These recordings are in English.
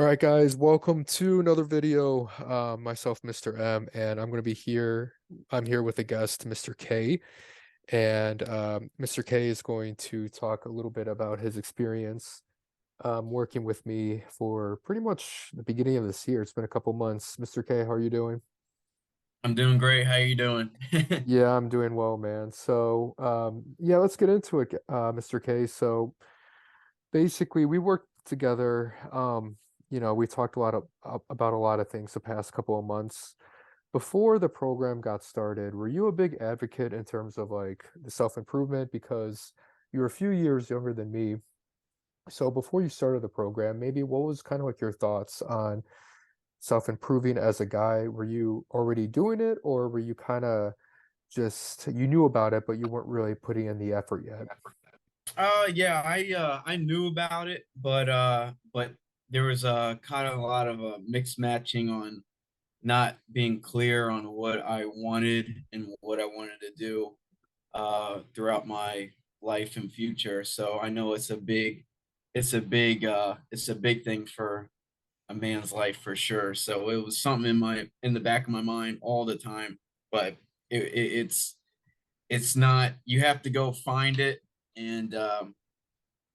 All right, guys, welcome to another video. Myself, Mr. M, and I'm going to be here. I'm here with a guest, Mr. K, and Mr. K is going to talk a little bit about his experience working with me for pretty much the beginning of this year. It's been a couple months. Mr. K, how are you doing? I'm doing great. How you doing? Yeah, I'm doing well, man. So, yeah, let's get into it, Mr. K. So, basically, we worked together. We talked about a lot of things the past couple of months. Before the program got started, were you a big advocate in terms of like the self-improvement? Because you're a few years younger than me. So before you started the program, maybe what was kind of like your thoughts on self-improving as a guy? Were you already doing it, or were you kind of just you knew about it, but you weren't really putting in the effort yet? Yeah, I knew about it, but there was kind of a lot of mixed matching on not being clear on what I wanted and what I wanted to do throughout my life and future. So I know it's a big thing for a man's life for sure. So it was something in the back of my mind all the time, but it's not, you have to go find it, and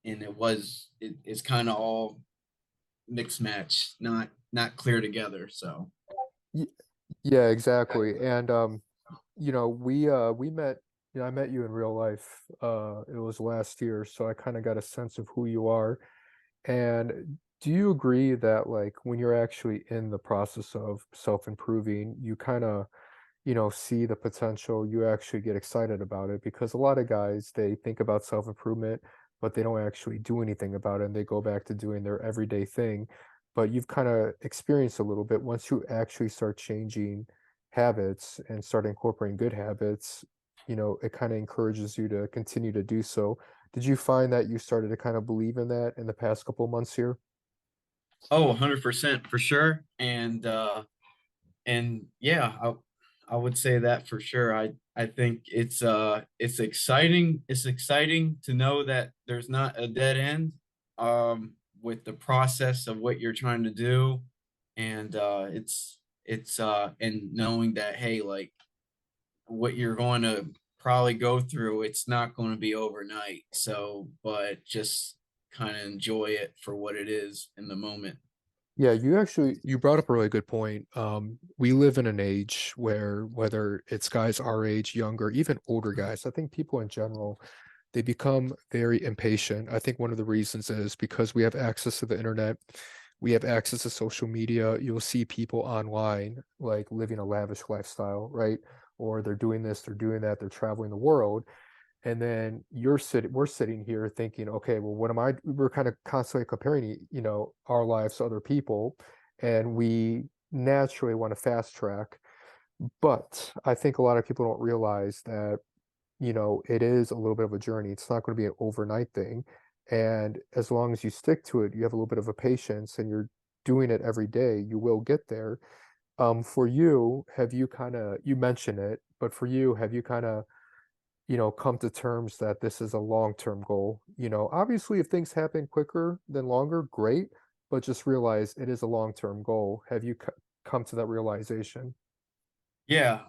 it's kind of all mixed match, not clear together. So Y- Yeah, exactly. And we met, I met you in real life. It was last year, so I kind of got a sense of who you are. And do you agree that like when you're actually in the process of self-improving, you kind of, see the potential, you actually get excited about it? Because a lot of guys, they think about self-improvement, but they don't actually do anything about it, and they go back to doing their everyday thing. But you've kind of experienced a little bit. Once you actually start changing habits and start incorporating good habits, it kind of encourages you to continue to do so. Did you find that you started to kind of believe in that in the past couple of months here? 100% for sure. And yeah, I would say that for sure. I think it's exciting. It's exciting to know that there's not a dead end with the process of what you're trying to do. And and knowing that, hey, like, what you're going to probably go through, it's not going to be overnight. So, but just kind of enjoy it for what it is in the moment. Yeah, you brought up a really good point. We live in an age where whether it's guys our age, younger, even older guys, I think people in general, they become very impatient. I think one of the reasons is because we have access to the internet, we have access to social media. You'll see people online like living a lavish lifestyle, right? Or they're doing this, they're doing that, they're traveling the world. And then we're sitting here thinking, okay, well, what am I? We're kind of constantly comparing, our lives to other people, and we naturally want to fast track. But I think a lot of people don't realize that, it is a little bit of a journey. It's not going to be an overnight thing. And as long as you stick to it, you have a little bit of a patience and you're doing it every day, you will get there. For you, you mentioned it, but for you, have you kind of come to terms that this is a long-term goal? Obviously, if things happen quicker than longer, great, but just realize it is a long-term goal. Have you come to that realization? Yeah,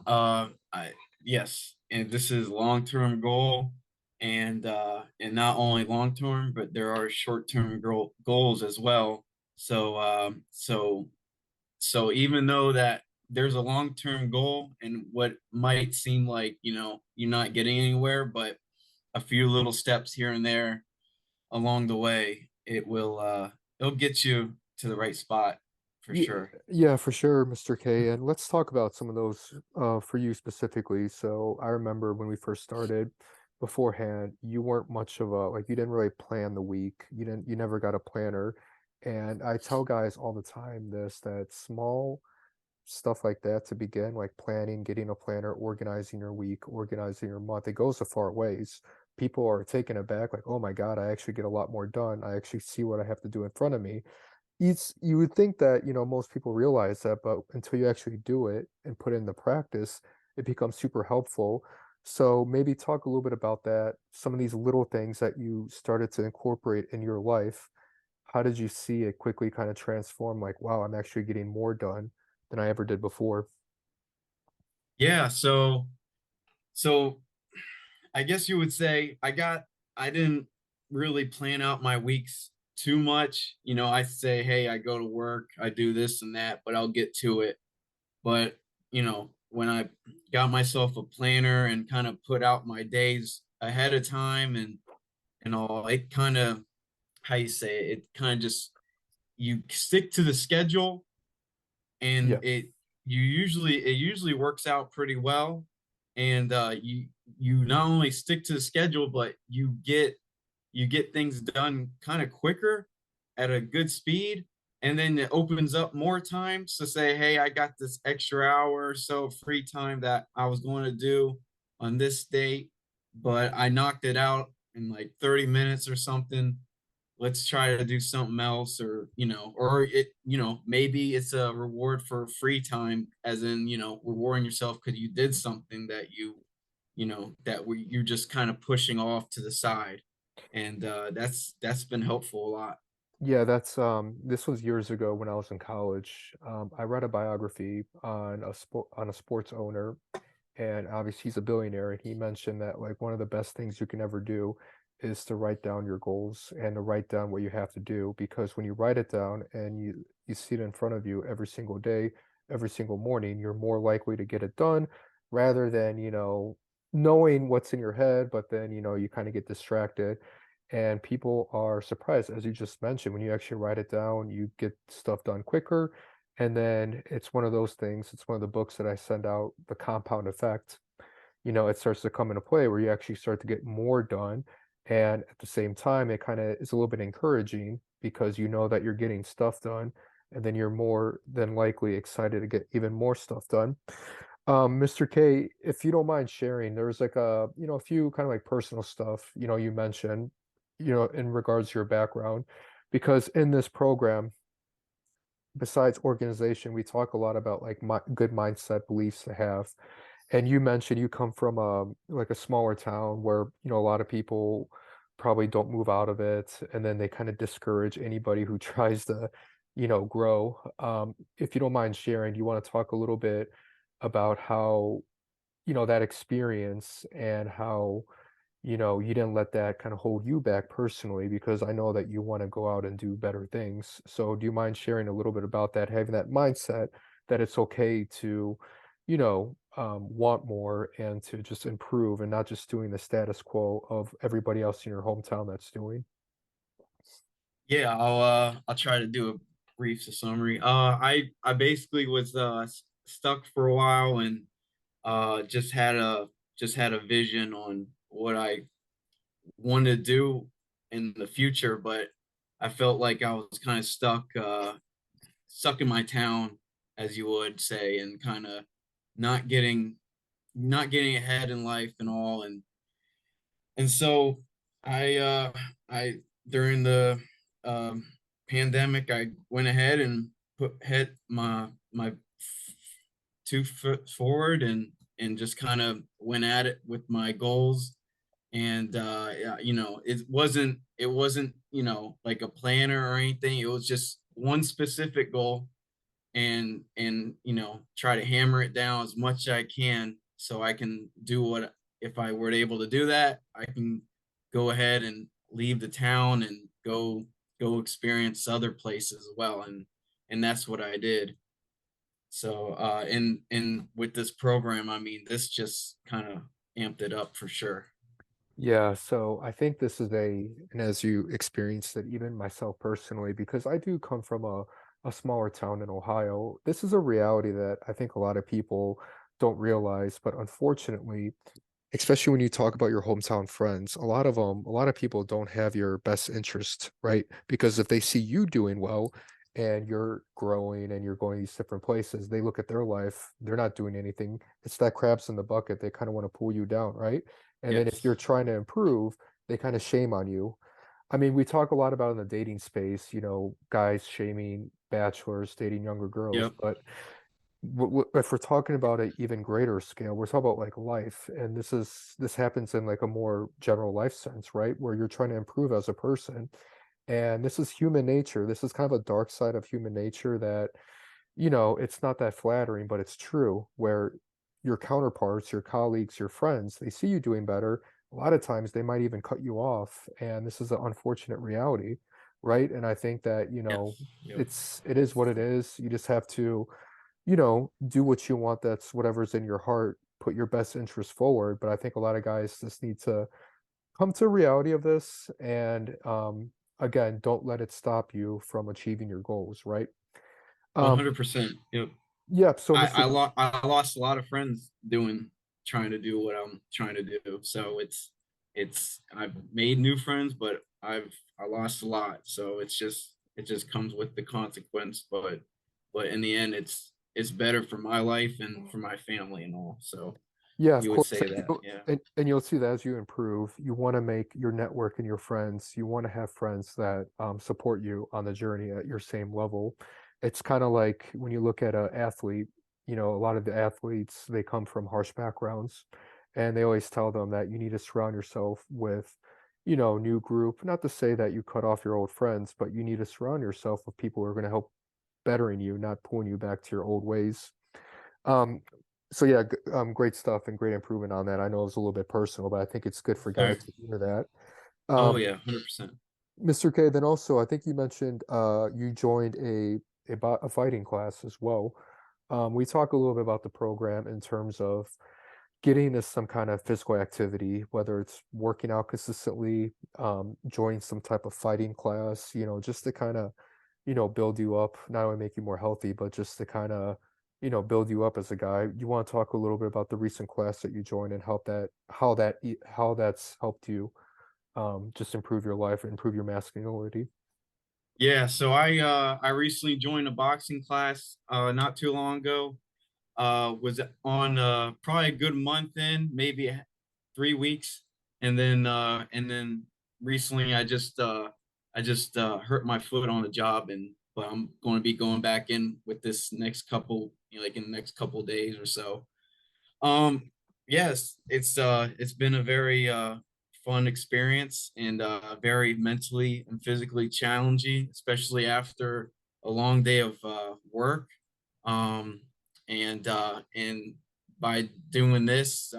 yes, and this is long-term goal, and not only long-term, but there are short-term goals as well. So, so even though that there's a long-term goal and what might seem like, you're not getting anywhere, but a few little steps here and there along the way, it'll get you to the right spot for Yeah, sure. yeah, for sure, Mr. K. And let's talk about some of those for you specifically. So I remember when we first started beforehand, you weren't much of a like you didn't really plan the week. You never got a planner. And I tell guys all the time this that small stuff like that to begin, like planning, getting a planner, organizing your week, organizing your month, it goes a far ways. People are taken aback, like, oh my God, I actually get a lot more done. I actually see what I have to do in front of me. You would think that, most people realize that, but until you actually do it and put it into practice, it becomes super helpful. So maybe talk a little bit about that, some of these little things that you started to incorporate in your life how did you see it quickly kind of transform? Like, wow, I'm actually getting more done than I ever did before. Yeah, so I guess you would say I didn't really plan out my weeks too much. You know, I say, hey, I go to work, I do this and that, but I'll get to it. But, you know, when I got myself a planner and kind of put out my days ahead of time and all, it kind of, how you say it kind of just, you stick to the schedule, and Yeah. it usually works out pretty well. And you not only stick to the schedule, but you get things done kind of quicker at a good speed. And then it opens up more times to say, hey, I got this extra hour or so free time that I was going to do on this date, but I knocked it out in like 30 minutes or something. Let's try to do something else, or or it, maybe it's a reward for free time, as in, rewarding yourself because you did something that you're just kind of pushing off to the side. And that's been helpful a lot. Yeah, that's this was years ago when I was in college. I read a biography on a sports owner, and obviously he's a billionaire, and he mentioned that like one of the best things you can ever do is to write down your goals and to write down what you have to do, because when you write it down and you see it in front of you every single day, every single morning, you're more likely to get it done rather than, knowing what's in your head, but then, you kind of get distracted. And people are surprised, as you just mentioned, when you actually write it down, you get stuff done quicker. And then it's one of those things, it's one of the books that I send out, the compound effect. It starts to come into play where you actually start to get more done. And at the same time, it kind of is a little bit encouraging because you know that you're getting stuff done. And then you're more than likely excited to get even more stuff done. Mr. K, if you don't mind sharing, there's like a few kind of like personal stuff, you mentioned, in regards to your background, because in this program, besides organization, we talk a lot about like good mindset beliefs to have. And you mentioned you come from like a smaller town where, a lot of people probably don't move out of it, and then they kind of discourage anybody who tries to, grow. If you don't mind sharing, do you want to talk a little bit about how, that experience and how, you didn't let that kind of hold you back personally, because I know that you want to go out and do better things. So do you mind sharing a little bit about that, having that mindset that it's okay to, want more and to just improve and not just doing the status quo of everybody else in your hometown that's doing? Yeah, I'll try to do a brief summary. I basically was stuck for a while, and just had a vision on what I wanted to do in the future, but I felt like I was kind of stuck in my town, as you would say, and kind of not getting not getting ahead in life and all. And so I during the um pandemic, I went ahead and put hit my 2 foot forward, and just kind of went at it with my goals. And yeah, it wasn't, like a planner or anything. It was just one specific goal, and try to hammer it down as much as I can, so I can do what, if I were able to do that, I can go ahead and leave the town and go experience other places as well. And that's what I did. So and with this program, I mean, this just kind of amped it up for sure. Yeah, so I think this is and as you experienced it, even myself personally, because I do come from a smaller town in Ohio, this is a reality that I think a lot of people don't realize. But unfortunately, especially when you talk about your hometown friends, a lot of people don't have your best interest, right? Because if they see you doing well and you're growing and you're going these different places, they look at their life, they're not doing anything. It's that crabs in the bucket. They kind of want to pull you down, right? And then if you're Yes. trying to improve, they kind of shame on you. I mean, we talk a lot about in the dating space, guys shaming bachelors dating younger girls, Yep. but if we're talking about an even greater scale, we're talking about like life, and this happens in like a more general life sense, right? Where you're trying to improve as a person, And this is human nature. This is kind of a dark side of human nature that, it's not that flattering, but it's true, where your counterparts, your colleagues, your friends, they see you doing better. A lot of times they might even cut you off. And this is an unfortunate reality, right? And I think that, Yes. Yep. it is what it is. You just have to, do what you want. That's whatever's in your heart. Put your best interest forward. But I think a lot of guys just need to come to reality of this and again, don't let it stop you from achieving your goals, right? Um, 100%. Yep. yep. So, I Mr. I, lo- I lost a lot of friends trying to do what I'm trying to do. So it's I've made new friends, but I lost a lot. So it just comes with the consequence. But in the end, it's better for my life and for my family and all. So Yeah, of you would course. say that, yeah. And you'll see that as you improve, you want to make your network and your friends, you want to have friends that support you on the journey at your same level. It's kind of like when you look at an athlete, a lot of the athletes, they come from harsh backgrounds, and they always tell them that you need to surround yourself with, new group. Not to say that you cut off your old friends, but you need to surround yourself with people who are going to help bettering you, not pulling you back to your old ways. Um, so yeah, great stuff and great improvement on that. I know it was a little bit personal, but I think it's good for guys Sure. to hear that. Oh Um, yeah, 100%. Mr. K, then also, I think you mentioned you joined a fighting class as well. We talk a little bit about the program in terms of getting to some kind of physical activity, whether it's working out consistently, joining some type of fighting class, just to kind of, build you up, not only make you more healthy, but just to kind of, build you up as a guy. You want to talk a little bit about the recent class that you joined and how that's helped you just improve your life, improve your masculinity. Yeah, so I recently joined a boxing class not too long ago. Was on probably a good month in, maybe 3 weeks, and then recently I just hurt my foot on the job, and but I'm going to be going back in with this next couple, like in the next couple of days or so. Yes, it's been a very fun experience and very mentally and physically challenging, especially after a long day of work. Um, and by doing this,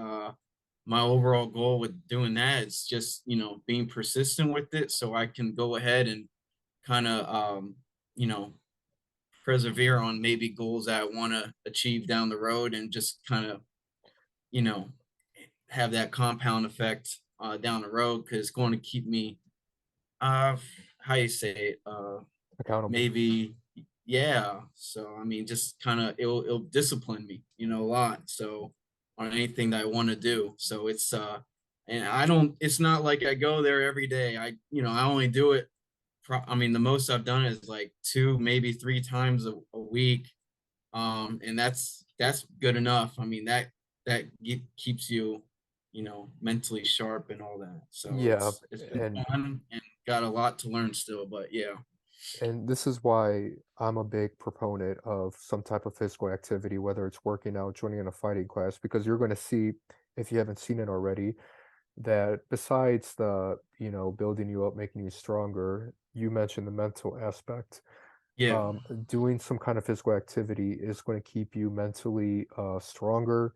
my overall goal with doing that is just being persistent with it, so I can go ahead and kind of you know persevere on maybe goals that I want to achieve down the road, and just kind of you know have that compound effect down the road, because it's going to keep me uh how you say it, Accountable. maybe, yeah. So I mean, just kind of it'll discipline me, a lot, so on anything that I want to do. So and I don't, it's not like I go there every day. I only do it I mean, the most I've done is like two, maybe three times a week. And that's good enough. I mean, keeps you, mentally sharp and all that. So Yeah, it's been and fun and got a lot to learn still, but yeah. and this is why I'm a big proponent of some type of physical activity, whether it's working out, joining in a fighting class, because you're going to see, if you haven't seen it already, that besides the, building you up, making you stronger, you mentioned the mental aspect. Yeah. Doing some kind of physical activity is going to keep you mentally stronger.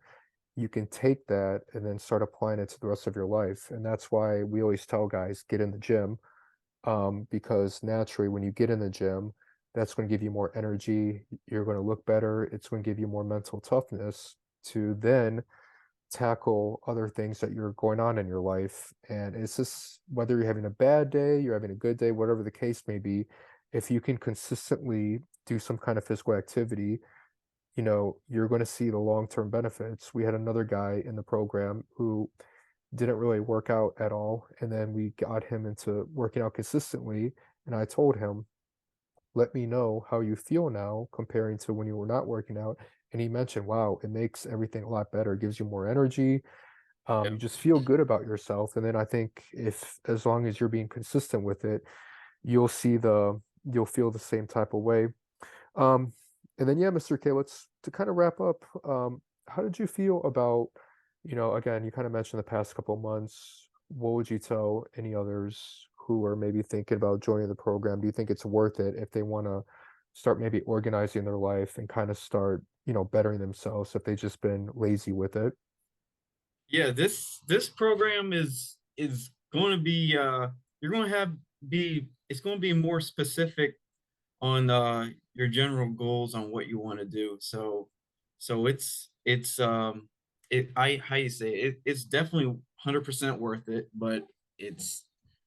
You can take that and then start applying it to the rest of your life. And that's why we always tell guys, get in the gym, because naturally, when you get in the gym, that's going to give you more energy. You're going to look better. It's going to give you more mental toughness to then tackle other things that you're going on in your life. And it's just whether you're having a bad day, you're having a good day, whatever the case may be, if you can consistently do some kind of physical activity, you're going to see the long-term benefits. We had another guy in the program who didn't really work out at all. And then we got him into working out consistently. And I told him, let me know how you feel now comparing to when you were not working out. And he mentioned, wow, it makes everything a lot better, it gives you more energy. Yeah. You just feel good about yourself. And then I think if, as long as you're being consistent with it, you'll see you'll feel the same type of way. Um, and then, yeah, Mr. K, let's to kind of wrap up. How did you feel about, again, you kind of mentioned the past couple months. What would you tell any others who are maybe thinking about joining the program, do you think it's worth it if they want to start maybe organizing their life and kind of start, bettering themselves if they've just been lazy with it? Yeah, this program is going to be you're going to have be it's going to be more specific on your general goals on what you want to do. So I how you say it's definitely 100% worth it, but it's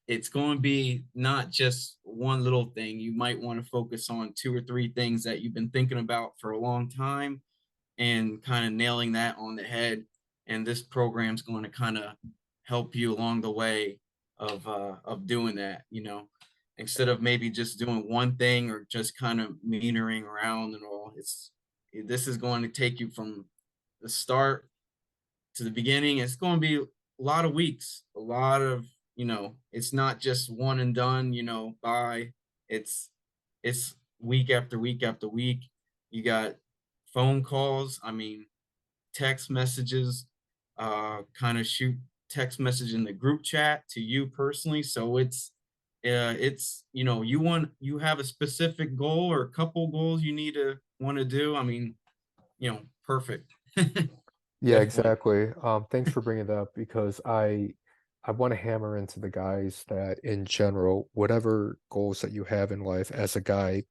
it's going to be not just one little thing. You might want to focus on two or three things that you've been thinking about for a long time and kind of nailing that on the head. And this program's going to kind of help you along the way of doing that, instead of maybe just doing one thing or just kind of meandering around and all. This is going to take you from the start to the beginning. It's going to be a lot of weeks, a lot of, it's not just one and done, bye. It's it's week after week after week. You got phone calls, I mean, text messages, kind of shoot text message in the group chat to you personally. So you have a specific goal or a couple goals you need to want to do. I mean, perfect. Yeah, Definitely. exactly. Thanks for bringing that up because I want to hammer into the guys that in general, whatever goals that you have in life as a guy,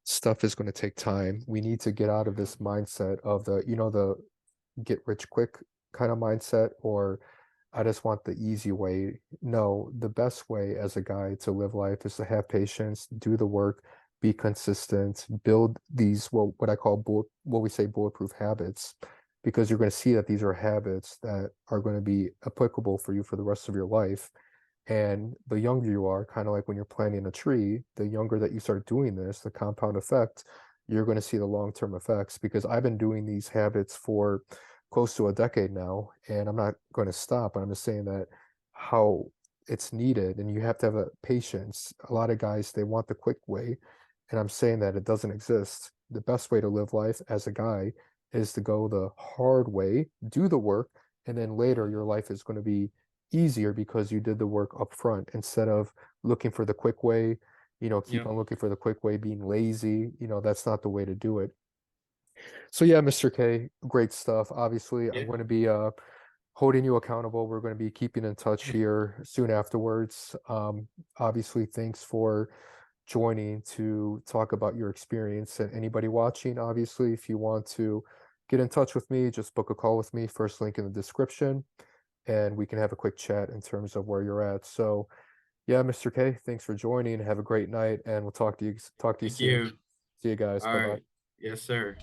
stuff is going to take time. We need to get out of this mindset of the get rich quick kind of mindset, or I just want the easy way. No, the best way as a guy to live life is to have patience, do the work, be consistent, build these what I call what we say bulletproof habits, because you're going to see that these are habits that are going to be applicable for you for the rest of your life. And the younger you are, kind of like when you're planting a tree, the younger that you start doing this, the compound effect, you're going to see the long-term effects. Because I've been doing these habits for close to a decade now, and I'm not going to stop. I'm just saying that how it's needed, and you have to have a patience. A lot of guys, they want the quick way, and I'm saying that it doesn't exist. The best way to live life as a guy is to go the hard way, do the work, and then later your life is going to be easier because you did the work up front instead of looking for the quick way, keep Yeah. on looking for the quick way, being lazy, that's not the way to do it. So yeah, Mr. K, great stuff. Obviously, I'm Yeah. going to be holding you accountable. We're going to be keeping in touch here soon afterwards. Obviously, thanks for joining to talk about your experience. And anybody watching, obviously, if you want to get in touch with me, just book a call with me. First link in the description, and we can have a quick chat in terms of where you're at. So yeah, Mr. K, thanks for joining. Have a great night, and we'll talk to you Thank soon. you. See you guys. All Bye right. bye. Yes, sir.